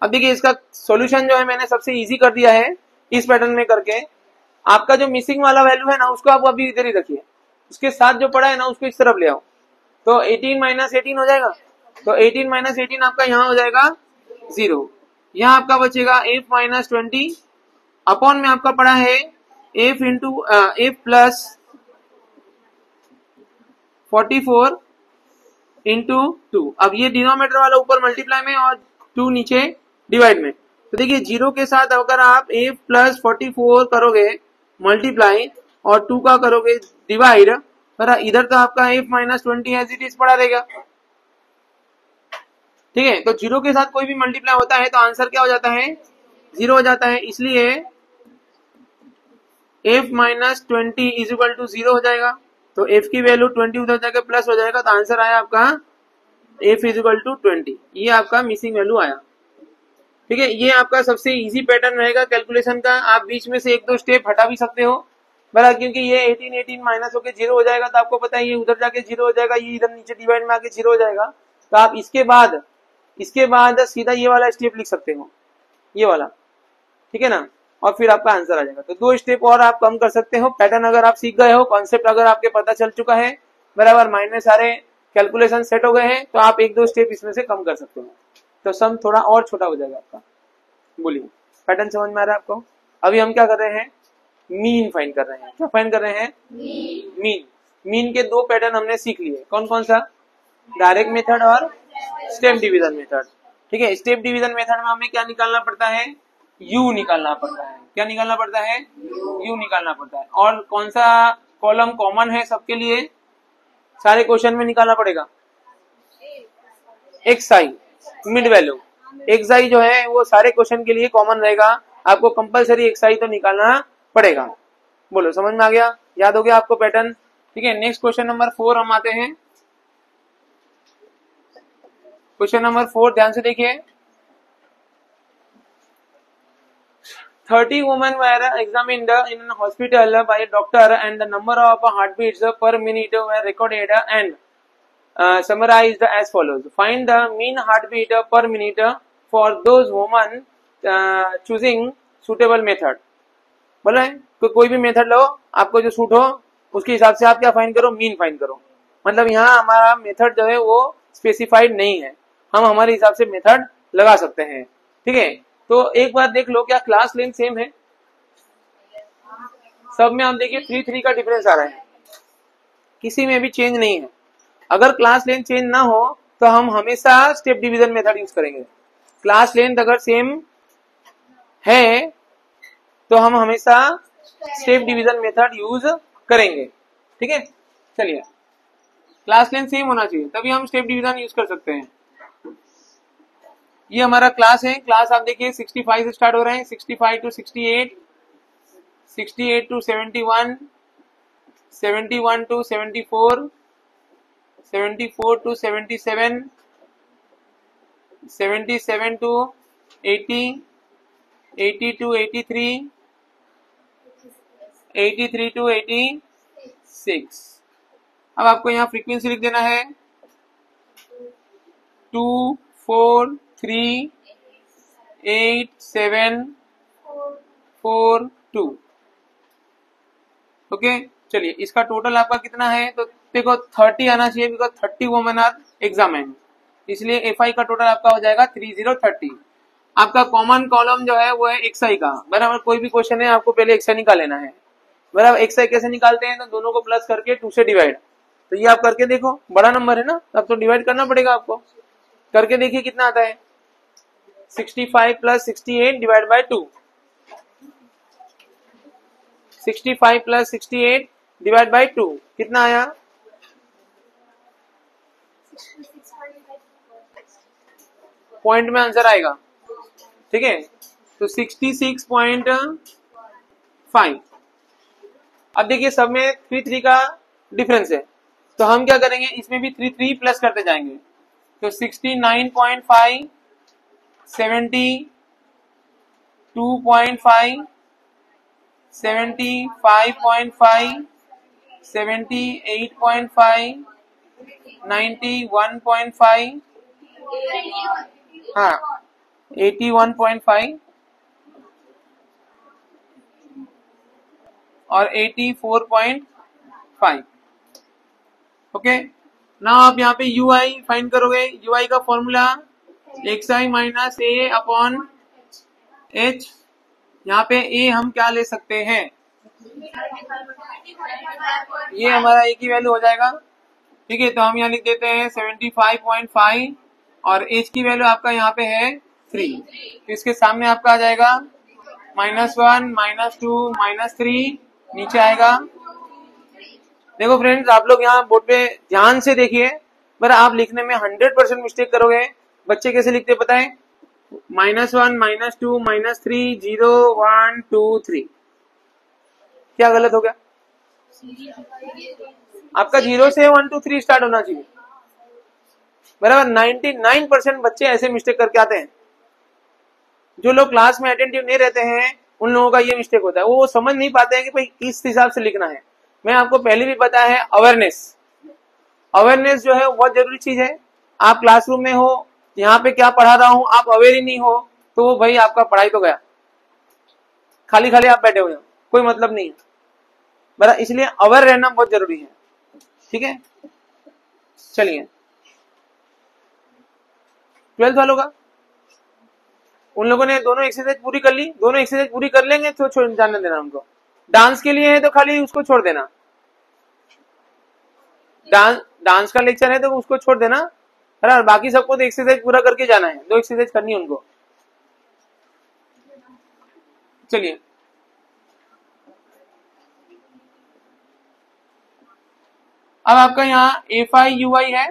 अब देखिए इसका सॉल्यूशन जो है मैंने सबसे इजी कर दिया है इस पैटर्न में करके। आपका जो मिसिंग वाला वैल्यू है ना उसको आप अभी इधर ही रखिए, उसके साथ जो पड़ा है ना उसको इस तरफ ले आओ, तो 18 माइनस 18 हो जाएगा, तो 18 माइनस 18 आपका यहाँ हो जाएगा 0। यहाँ आपका बचेगा एफ माइनस 20 अपॉन में आपका पड़ा है F into F plus 44 into 2। अब ये डिनोमिनेटर वाला ऊपर मल्टीप्लाई में और 2 नीचे डिवाइड में, तो देखिए 0 के साथ अगर आप एफ प्लस 44 करोगे मल्टीप्लाई और 2 का करोगे डिवाइड, इधर तो आपका F minus 20 as it is पड़ा रहेगा, ठीक है। तो 0 के साथ कोई भी मल्टीप्लाई होता है तो आंसर क्या हो जाता है 0 हो जाता है, इसलिए F minus 20 is equal to 0 हो जाएगा, तो एफ की वैल्यू 20 उधर जाकर प्लस हो जाएगा, तो आंसर आया आपका एफ इज इक्वल टू 20। ये आपका मिसिंग वैल्यू आया, ठीक है। ये आपका सबसे इजी पैटर्न रहेगा कैलकुलेशन का। आप बीच में से एक दो स्टेप हटा भी सकते हो बराबर, क्योंकि ये 18 माइनस होकर 0 हो जाएगा, तो आपको पता है ये उधर जाके 0 हो जाएगा, ये इधर नीचे डिवाइड में आके 0 हो जाएगा, तो आप इसके बाद सीधा ये वाला स्टेप लिख सकते हो, ये वाला, ठीक है ना, और फिर आपका आंसर आ जाएगा। तो 2 स्टेप और आप कम कर सकते हो। पैटर्न अगर आप सीख गए हो, कॉन्सेप्ट अगर आपके पता चल चुका है बराबर, माइंड में सारे कैलकुलेशन सेट हो गए हैं, तो आप 1-2 स्टेप इसमें से कम कर सकते हो, तो सम थोड़ा और छोटा हो जाएगा आपका। बोलिए पैटर्न समझ में आ रहा है आपको। अभी हम क्या कर रहे हैं, मीन फाइंड कर रहे हैं। क्या फाइंड कर रहे हैं, मीन के 2 पैटर्न हमने सीख लिए, कौन कौन सा, डायरेक्ट मेथड और स्टेप डिवीजन मेथड, ठीक है। स्टेप डिवीजन मेथड में हमें क्या निकालना पड़ता है, यू निकालना पड़ता है। क्या निकालना पड़ता है, यू निकालना पड़ता है। और कौन सा कॉलम कॉमन है सबके लिए, सारे क्वेश्चन में निकालना पड़ेगा, एक्स आई मिड वैल्यू, एक्स आई जो है वो सारे क्वेश्चन के लिए कॉमन रहेगा, आपको कंपलसरी एक्स आई तो निकालना पड़ेगा। बोलो समझ में आ गया, याद हो गया आपको पैटर्न, ठीक है। नेक्स्ट क्वेश्चन नंबर 4 हम आते हैं। क्वेश्चन नंबर 4 ध्यान से देखिए। 30 women were examined in a hospital by a doctor and the number of heartbeats per minute were recorded and summarized as follows. Find the mean heartbeat per minute for those women choosing suitable method. बोला है कोई भी method लो, आपको जो suit हो उसके हिसाब से आप क्या फाइंड करो, मीन फाइंड करो। मतलब यहाँ हमारा मेथड जो है वो स्पेसिफाइड नहीं है, हम हमारे हिसाब से मेथड लगा सकते हैं, ठीक है। तो एक बार देख लो क्या क्लास लेंथ सेम है, सब में आप देखिए 3-3 का डिफरेंस आ रहा है, किसी में भी चेंज नहीं है। अगर क्लास लेंथ चेंज ना हो तो हम हमेशा स्टेप डिवीजन मेथड यूज करेंगे। क्लास लेंथ अगर सेम है तो हम हमेशा स्टेप डिवीजन मेथड यूज करेंगे, ठीक है। चलिए क्लास लेंथ सेम होना चाहिए तभी हम स्टेप डिवीजन यूज कर सकते हैं। ये हमारा क्लास है। क्लास आप देखिए 65 से स्टार्ट हो रहे हैं, 65 to 68, 68 to 71, 71 to 74, 74 to 77, 77 to 80, 80 to 83, 83 to 86। अब आपको यहाँ फ्रीक्वेंसी लिख देना है 2, 4, 3, 8, 7, 4, 2। ओके, चलिए इसका टोटल आपका कितना है, तो देखो 30 आना चाहिए, बिकॉज 30 वुमेन आर एग्जामिन, इसलिए एफआई का टोटल आपका हो जाएगा 3030। आपका कॉमन कॉलम जो है वो है एक्सआई का, बराबर। कोई भी क्वेश्चन है आपको पहले एक्सआई निकाल लेना है, बराबर। एक्सआई कैसे निकालते हैं, तो दोनों को प्लस करके 2 से डिवाइड। तो ये आप करके देखो, बड़ा नंबर है ना, अब तो डिवाइड करना पड़ेगा आपको। करके देखिए कितना आता है, 65 plus 68 divide by 2, 65 plus 68 divide by 2 कितना आया, पॉइंट में आंसर आएगा, ठीक है। तो 66.5। अब देखिए सब में 3 का डिफरेंस है, तो हम क्या करेंगे, इसमें भी 3 प्लस करते जाएंगे। तो 69.5, 72.5, 75.5, 78.5, 91.5, हाँ 81.5 और 84.5। ओके, ना आप यहाँ पे यूआई फाइंड करोगे। यूआई का formula XI minus A upon H. यहाँ पे ए हम क्या ले सकते हैं, ये हमारा ए की वैल्यू हो जाएगा, ठीक है। तो हम यहाँ लिख देते हैं 75.5 और एच की वैल्यू आपका यहाँ पे है 3, तो इसके सामने आपका आ जाएगा -1, -2, -3, नीचे आएगा। देखो फ्रेंड्स, आप लोग यहाँ बोर्ड पे ध्यान से देखिए, पर आप लिखने में 100% मिस्टेक करोगे। बच्चे कैसे लिखते पता है, -1, -2, -3, 0, 1, 2, 3। क्या गलत हो गया, आपका 0 से 1, 2, 3 स्टार्ट होना चाहिए, बराबर। 99% बच्चे ऐसे मिस्टेक करके आते हैं। जो लोग क्लास में अटेंटिव नहीं रहते हैं उन लोगों का ये मिस्टेक होता है, वो समझ नहीं पाते हैं कि भाई किस हिसाब से लिखना है। मैं आपको पहले भी बताया है, अवेयरनेस जो है बहुत जरूरी चीज है। आप क्लासरूम में हो, यहाँ पे क्या पढ़ा रहा हूँ आप अवेयर ही नहीं हो, तो भाई आपका पढ़ाई तो गया, खाली खाली आप बैठे हुए हो, कोई मतलब नहीं है, बराबर। इसलिए अवेयर रहना बहुत जरूरी है, ठीक है। चलिए 12th वालों का, उन लोगों ने दोनों एक्सरसाइज पूरी कर ली, दोनों एक्सरसाइज पूरी कर लेंगे तो छोड़ जाने देना उनको। डांस के लिए है तो खाली उसको छोड़ देना, डांस का लेक्चर है तो उसको छोड़ देना, है। बाकी सबको तो एक्सरसाइज पूरा करके जाना है, 2 एक्सरसाइज करनी है उनको। चलिए अब आपका यहाँ एफ आई यू आई है,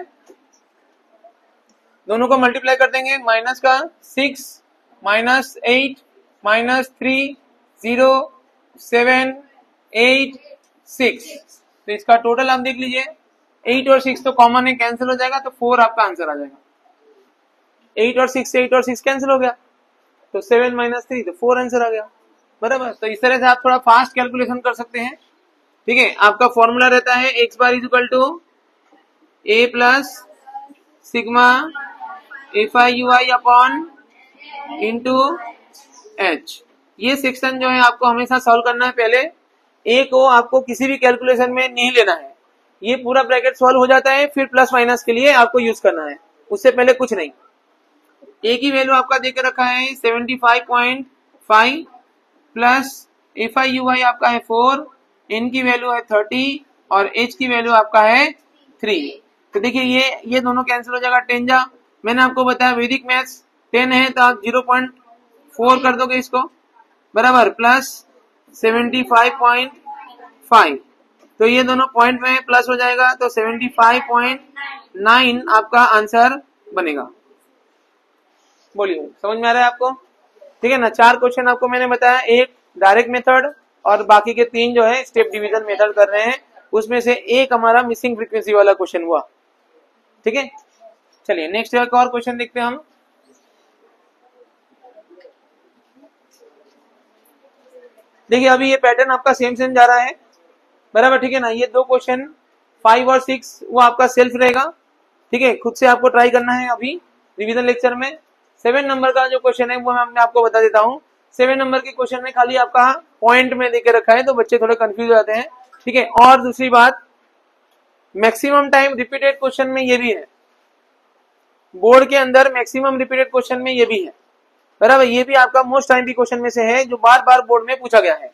दोनों को मल्टीप्लाई कर देंगे। माइनस का 6, -8, -3, 0, 7, 8, 6। तो इसका टोटल आप देख लीजिए, 8 और 6 तो कॉमन है, कैंसिल हो जाएगा, तो 4 आपका आंसर आ जाएगा। 8 और 6 से 8 और 6 कैंसिल हो गया, तो 7 - 3 तो 4 आंसर आ गया, बराबर। तो इस तरह से आप थोड़ा फास्ट कैलकुलेशन कर सकते हैं, ठीक है। आपका फॉर्मूला रहता है x bar equal to a plus sigma F I U I upon into H. ये सेक्शन जो है आपको हमेशा सॉल्व करना है। पहले ए को आपको किसी भी कैलकुलेशन में नहीं लेना है, ये पूरा ब्रैकेट सॉल्व हो जाता है, फिर प्लस माइनस के लिए आपको यूज करना है, उससे पहले कुछ नहीं। ए की वैल्यू आपका देके रखा है 75.5 प्लस एफ आई यू आई आपका है 4, एन की वैल्यू है 30 और एच की वैल्यू आपका है 3। तो देखिए ये दोनों कैंसिल हो जाएगा, 10 जा। मैंने आपको बताया वैदिक मैथ्स 10 है तो आप 0.4 कर दोगे इसको, बराबर, प्लस 75.5। तो ये दोनों पॉइंट में प्लस हो जाएगा, तो 75.9 आपका आंसर बनेगा। बोलिए, समझ में आ रहा है आपको? ठीक है ना, 4 क्वेश्चन आपको मैंने बताया, एक डायरेक्ट मेथड और बाकी के 3 जो है स्टेप डिवीजन मेथड कर रहे हैं, उसमें से एक हमारा मिसिंग फ्रीक्वेंसी वाला क्वेश्चन हुआ। ठीक है, चलिए नेक्स्ट एक और क्वेश्चन देखते हैं हम। देखिए अभी ये पैटर्न आपका सेम जा रहा है, बराबर, ठीक है ना। ये 2 क्वेश्चन 5 और 6 वो आपका सेल्फ रहेगा, ठीक है, खुद से आपको ट्राई करना है अभी रिवीजन लेक्चर में। 7 नंबर का जो क्वेश्चन है वो मैं आपको बता देता हूँ। 7 नंबर के क्वेश्चन में खाली आपका पॉइंट में देके रखा है, तो बच्चे थोड़े कंफ्यूज हो जाते हैं, ठीक है। और दूसरी बात, मैक्सिमम टाइम रिपीटेड क्वेश्चन में ये भी है, बोर्ड के अंदर मैक्सिमम रिपीटेड क्वेश्चन में ये भी है, बराबर। ये भी आपका मोस्ट टाइम भी क्वेश्चन में से है जो बार बार बोर्ड में पूछा गया है,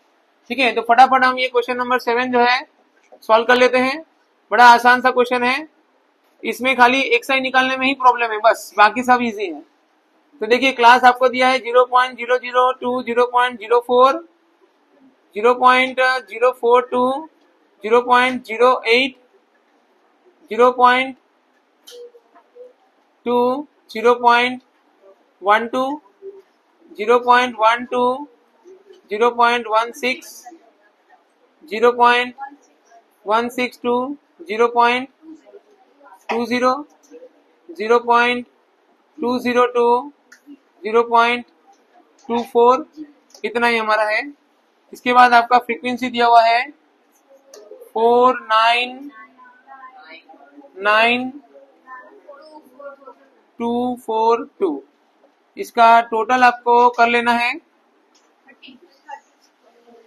ठीक है। तो फटाफट हम ये क्वेश्चन नंबर 7 जो है सॉल्व कर लेते हैं। बड़ा आसान सा क्वेश्चन है, इसमें खाली एक साइड निकालने में ही प्रॉब्लम है, बस बाकी सब इजी है। तो देखिए क्लास आपको दिया है 0.002, 0.04, 0.042, 0.08, 0.2, 0.12, 0.12, 0.16, 0.162, 0.20, 0.202, 0.24, इतना ही हमारा है। इसके बाद आपका फ्रीक्वेंसी दिया हुआ है 499,242। इसका टोटल आपको कर लेना है,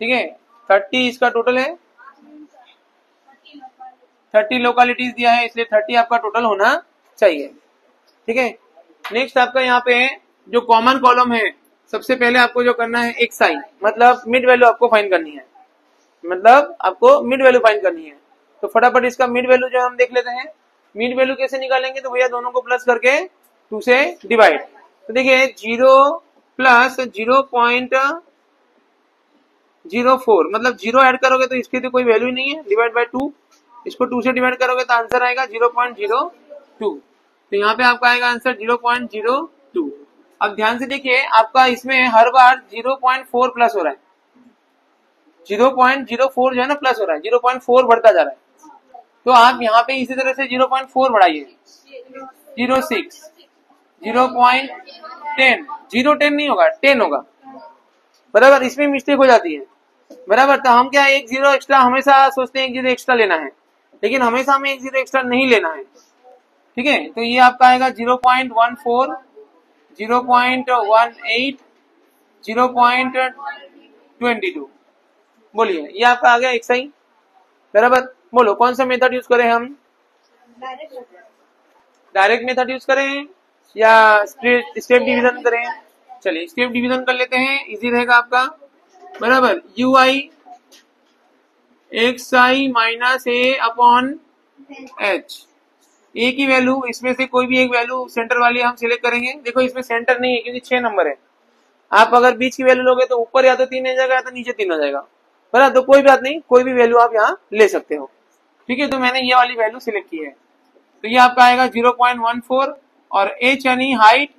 ठीक है। 30 इसका टोटल है, 30 लोकेलिटीज दिया है, इसलिए 30 आपका टोटल होना चाहिए, ठीक है। नेक्स्ट आपका यहाँ पे जो कॉमन कॉलम है, सबसे पहले आपको जो करना है xi, मतलब मिड वैल्यू आपको फाइंड करनी है, मतलब आपको मिड वैल्यू फाइंड करनी है। तो फटाफट इसका मिड वैल्यू जो हम देख लेते हैं। मिड वैल्यू कैसे निकालेंगे, तो भैया दोनों को प्लस करके 2 से डिवाइड। तो देखिए 0 प्लस 0.04, मतलब 0 ऐड करोगे तो इसकी तो कोई वैल्यू नहीं है, डिवाइड बाय 2, इसको 2 से डिवाइड करोगे तो आंसर आएगा 0.02। तो यहाँ पे आपका आएगा आंसर 0.02। अब ध्यान से देखिए आपका इसमें हर बार 0.4 प्लस हो रहा है, 0.04 जो है ना प्लस हो रहा है, 0.4 बढ़ता जा रहा है। तो आप यहाँ पे इसी तरह से 0.4 बढ़ाइए, 0.6, 0.10, 0.10 नहीं होगा, 10 होगा, बराबर। इसमें मिस्टेक हो जाती है, बराबर। तो हम क्या एक 0 एक्स्ट्रा हमेशा सोचते हैं, एक 0 एक्स्ट्रा लेना है, लेकिन हमेशा हमें एक 0 एक्स्ट्रा नहीं लेना है, ठीक है। तो ये आपका आएगा 0.14, 0.18, 0.22। बोलिए ये आपका आ गया xi, बराबर। बोलो कौन सा मेथड यूज करें हम, डायरेक्ट मेथड यूज करें या स्टेप डिवीजन करें? चलिए स्टेप डिवीजन कर लेते हैं, इजी रहेगा आपका, बराबर। ui xi minus a upon h, ए की वैल्यू इसमें से कोई भी एक वैल्यू सेंटर वाली हम सिलेक्ट करेंगे। देखो इसमें सेंटर नहीं है क्योंकि 6 नंबर है, आप अगर बीच की वैल्यू लोगे तो ऊपर या तो 3 आ जाएगा या तो नीचे 3 आ जाएगा, बराबर। तो कोई बात नहीं, कोई भी वैल्यू आप यहाँ ले सकते हो, ठीक है। तो मैंने ये वाली वैल्यू सिलेक्ट की है, तो ये आपका आएगा 0.14। और h यानी height,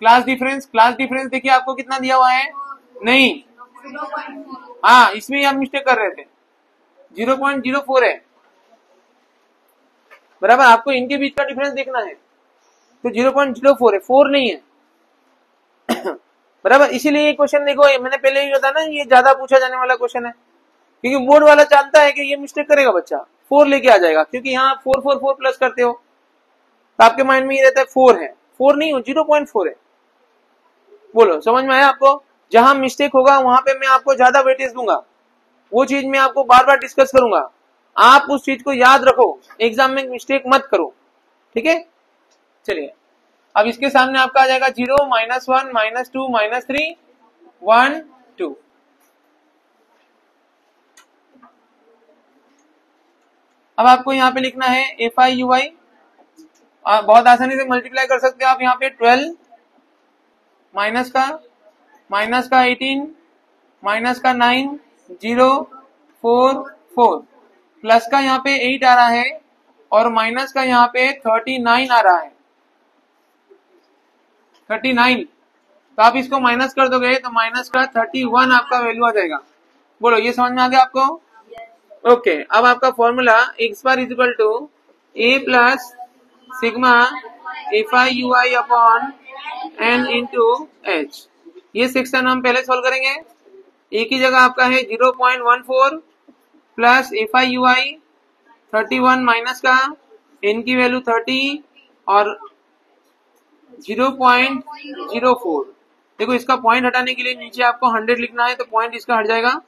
class difference, class difference देखिए आपको कितना दिया हुआ है, नहीं, हाँ इसमें आप मिस्टेक कर रहे थे, 0.04 है, बराबर। आपको इनके बीच का डिफरेंस देखना है, तो 0.04 है, 4 नहीं है, बराबर। इसीलिए ये क्वेश्चन देखो, मैंने पहले ही बताया ना, ये ज्यादा पूछा जाने वाला क्वेश्चन है, क्योंकि बोर्ड वाला जानता है कि ये मिस्टेक करेगा बच्चा, 4 लेके आ जाएगा, क्योंकि यहाँ 4 प्लस करते हो तो आपके माइंड में ये रहता है 4 है, 4 नहीं हो, 0.4 है। बोलो समझ में आया आपको? जहां मिस्टेक होगा वहां पे मैं आपको ज्यादा वेटेज दूंगा, वो चीज मैं आपको बार बार डिस्कस करूंगा, आप उस चीज को याद रखो, एग्जाम में मिस्टेक मत करो, ठीक है। चलिए अब इसके सामने आपका आ जाएगा 0, -1, -2, -3, 1, 2। अब आपको यहाँ पे लिखना है FI UI, बहुत आसानी से मल्टीप्लाई कर सकते हो आप। यहाँ पे 12 माइनस का 18 माइनस का 9, 0, 4, 4 प्लस का यहाँ पे 8 आ रहा है और माइनस का यहाँ पे 39 आ रहा है, 39, तो आप इसको माइनस कर दोगे तो माइनस का 31 आपका वैल्यू आ जाएगा। बोलो ये समझ में आ गया आपको? ओके, अब आपका formula x bar is equal to a plus sigma FI/UI upon n into h। ये सेक्शन हम पहले सॉल्व करेंगे। एक ही जगह आपका है 0.14 प्लस FI/UI 31 माइनस का n की वैल्यू 30 और 0.04। देखो इसका पॉइंट हटाने के लिए नीचे आपको 100 लिखना है, तो पॉइंट इसका हट जाएगा,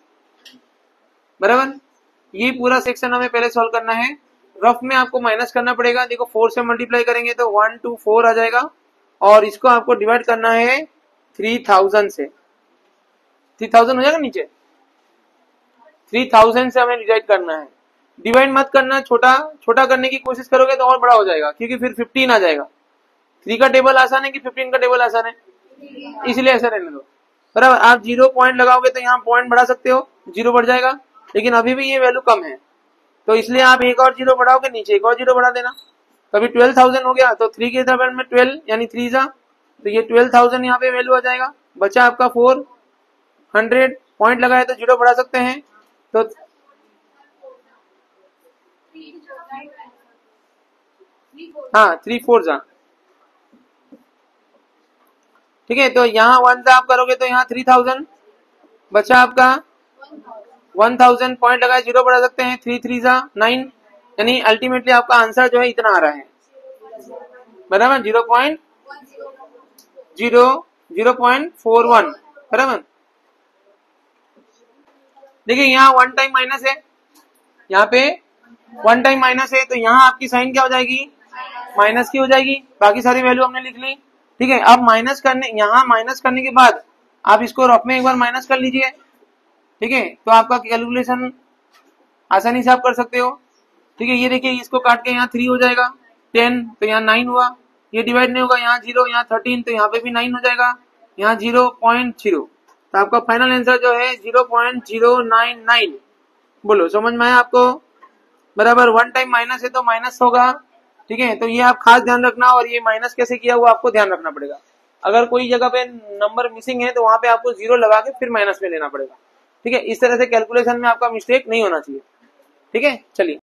बराबर। ये पूरा सेक्शन हमें पहले सॉल्व करना है। रफ में आपको माइनस करना पड़ेगा। देखो 4 से मल्टीप्लाई करेंगे तो 124 आ जाएगा, और इसको आपको डिवाइड करना है 3000 से। 3000 हो जाएगा नीचे, 3000 से हमें डिवाइड करना है। डिवाइड मत करना, छोटा छोटा करने की कोशिश करोगे तो और बड़ा हो जाएगा, क्योंकि फिर 15 आ जाएगा। 3 का टेबल आसान है कि 15 का टेबल आसान है, इसलिए ऐसा रहने दो, बराबर। आप 0 पॉइंट लगाओगे तो यहाँ पॉइंट बढ़ा सकते हो, 0 बढ़ जाएगा, लेकिन अभी भी ये वैल्यू कम है, तो इसलिए आप एक और 0 बढ़ाओगे, नीचे एक और 0 बढ़ा देना। कभी 12,000 हो गया तो 3 के टेबल में 12 यानी 3 जा, तो ये 12,000 यहाँ पे वैल्यू आ जाएगा। बचा आपका 400, पॉइंट लगाए तो 0 बढ़ा सकते हैं, तो हाँ 3 4 जा, ठीक है। तो यहाँ 1 जा आप करोगे तो यहाँ 3000 बचा आपका 1000, पॉइंट लगाए 0 बढ़ा सकते हैं, 3 3 जा 9, यानी अल्टीमेटली आपका आंसर जो है इतना आ रहा है, बराबर। 0.41, बराबर। देखिए यहाँ 1 टाइम माइनस है, यहाँ पे 1 टाइम माइनस है, तो यहाँ आपकी साइन क्या हो जाएगी, माइनस की हो जाएगी। बाकी सारी वैल्यू हमने लिख ली, ठीक है। अब माइनस करने, यहाँ माइनस करने के बाद आप इसको रफ में एक बार माइनस कर लीजिए, ठीक है, तो आपका कैलकुलेशन आसानी से आप कर सकते हो, ठीक है। ये देखिए इसको काट के यहाँ 3 हो जाएगा, 10 तो यहाँ 9 हुआ, ये डिवाइड नहीं होगा, यहाँ 0 यहाँ 13 तो यहाँ पे भी 9 हो जाएगा, यहाँ 0.0, तो आपका फाइनल आंसर जो है 0.099। बोलो समझ में आया आपको, बराबर। 1 टाइम माइनस है तो माइनस होगा, ठीक है। तो ये आप खास ध्यान रखना, और ये माइनस कैसे किया हुआ आपको ध्यान रखना पड़ेगा। अगर कोई जगह पे नंबर मिसिंग है तो वहां पे आपको 0 लगा के फिर माइनस में लेना पड़ेगा, ठीक है। इस तरह से कैलकुलेशन में आपका मिस्टेक नहीं होना चाहिए, ठीक है। चलिए।